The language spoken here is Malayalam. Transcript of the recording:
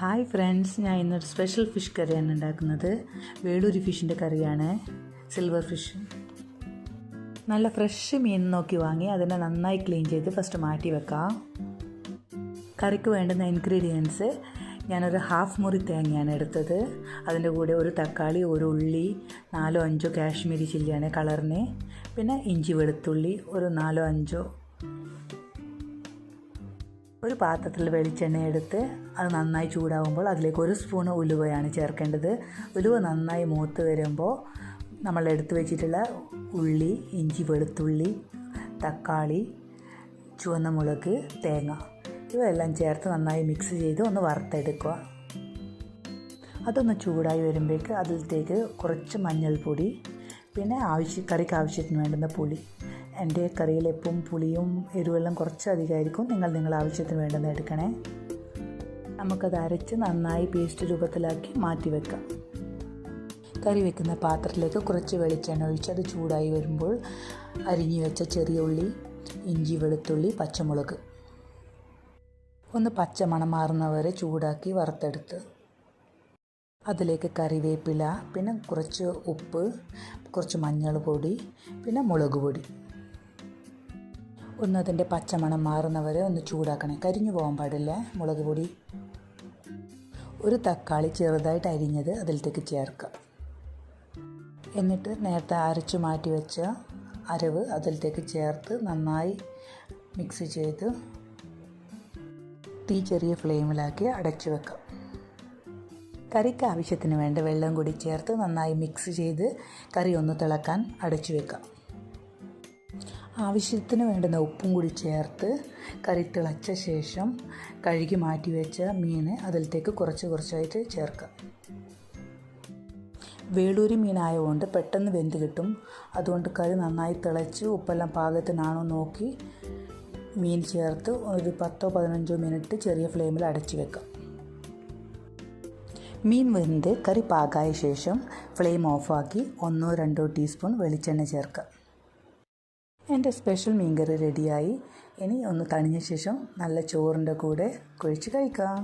ഹായ് ഫ്രണ്ട്സ്, ഞാൻ ഇന്നൊരു സ്പെഷ്യൽ ഫിഷ് കറിയാണ് ഉണ്ടാക്കുന്നത്. വേളൂരി ഫിഷിൻ്റെ കറിയാണ്. സിൽവർ ഫിഷ് നല്ല ഫ്രഷ് മീൻ നോക്കി വാങ്ങി അതിനെ നന്നായി ക്ലീൻ ചെയ്ത് ഫസ്റ്റ് മാറ്റി വെക്കാം. കറിക്ക് വേണ്ടുന്ന ഇൻഗ്രീഡിയൻസ് ഞാനൊരു ഹാഫ് മുറി തേങ്ങയാണ് എടുത്തത്. അതിൻ്റെ കൂടെ ഒരു തക്കാളി, ഒരു ഉള്ളി, 4-5 കാശ്മീരി ചില്ലിയാണ് കളറിന്. പിന്നെ ഇഞ്ചി വെളുത്തുള്ളി ഒരു 4-5. ഒരു പാത്രത്തിൽ വെളിച്ചെണ്ണ എടുത്ത് അത് നന്നായി ചൂടാകുമ്പോൾ അതിലേക്ക് 1 സ്പൂൺ ഉലുവയാണ് ചേർക്കേണ്ടത്. ഉലുവ നന്നായി മൂത്ത് വരുമ്പോൾ നമ്മൾ എടുത്തു വെച്ചിട്ടുള്ള ഉള്ളി, ഇഞ്ചി വെളുത്തുള്ളി, തക്കാളി, ചുവന്ന മുളക്, തേങ്ങ ഇവയെല്ലാം ചേർത്ത് നന്നായി മിക്സ് ചെയ്ത് ഒന്ന് വറുത്തെടുക്കുക. അതൊന്ന് ചൂടായി വരുമ്പോഴേക്ക് അതിലേക്ക് കുറച്ച് മഞ്ഞൾപ്പൊടി, പിന്നെ കറിക്ക് ആവശ്യത്തിന് വേണ്ടുന്ന പുളി. എൻ്റെ കറിയിൽ എപ്പം പുളിയും എരിവെല്ലാം കുറച്ച് അധികമായിരിക്കും. നിങ്ങൾ ആവശ്യത്തിന് വേണ്ടുന്ന എടുക്കണേ. നമുക്കത് അരച്ച് നന്നായി പേസ്റ്റ് രൂപത്തിലാക്കി മാറ്റി വെക്കാം. കറി വെക്കുന്ന പാത്രത്തിലേക്ക് കുറച്ച് വെളിച്ചെണ്ണ ഒഴിച്ച് അത് ചൂടായി വരുമ്പോൾ അരിഞ്ഞു വെച്ച ചെറിയ ഉള്ളി, ഇഞ്ചി വെളുത്തുള്ളി, പച്ചമുളക് ഒന്ന് പച്ചമണം മാറുന്നവരെ ചൂടാക്കി വറുത്തെടുത്ത് അതിലേക്ക് കറിവേപ്പില, പിന്നെ കുറച്ച് ഉപ്പ്, കുറച്ച് മഞ്ഞൾ പൊടി, പിന്നെ മുളക് പൊടി അതിൻ്റെ പച്ചമണം മാറുന്നവരെ ഒന്ന് ചൂടാക്കണേ. കരിഞ്ഞു പോകാൻ പാടില്ല മുളക് പൊടി. ഒരു തക്കാളി ചെറുതായിട്ട് അരിഞ്ഞത് അതിലേക്ക് ചേർക്കുക. എന്നിട്ട് നേരത്തെ അരച്ചു മാറ്റി വെച്ച അരവ് അതിലേക്ക് ചേർത്ത് നന്നായി മിക്സ് ചെയ്ത് തീ ചെറിയ ഫ്ലെയിമിലാക്കി അടച്ചു വെക്കാം. കറിക്ക് ആവശ്യത്തിന് വേണ്ട വെള്ളം കൂടി ചേർത്ത് നന്നായി മിക്സ് ചെയ്ത് കറി ഒന്ന് തിളക്കാൻ അടച്ചു വെക്കാം. ആവശ്യത്തിന് വേണ്ടുന്ന ഉപ്പും കൂടി ചേർത്ത് കറി തിളച്ച ശേഷം കഴുകി മാറ്റി വെച്ച മീൻ അതിലേക്ക് കുറച്ചായിട്ട് ചേർക്കാം. വേളൂരി മീനായതുകൊണ്ട് പെട്ടെന്ന് വെന്ത് കിട്ടും. അതുകൊണ്ട് കറി നന്നായി തിളച്ച് ഉപ്പെല്ലാം പാകത്തിനാണോ നോക്കി മീൻ ചേർത്ത് ഒരു 10-15 മിനിറ്റ് ചെറിയ ഫ്ലെയിമിൽ അടച്ചു വെക്കാം. മീൻ വെന്ത് കറി പാകമായ ശേഷം ഫ്ലെയിം ഓഫാക്കി 1-2 ടീസ്പൂൺ വെളിച്ചെണ്ണ ചേർക്കാം. എൻ്റെ സ്പെഷ്യൽ മീൻകറി റെഡിയായി. ഇനി ഒന്ന് തണിഞ്ഞ ശേഷം നല്ല ചോറിൻ്റെ കൂടെ കുഴച്ച് കഴിക്കാം.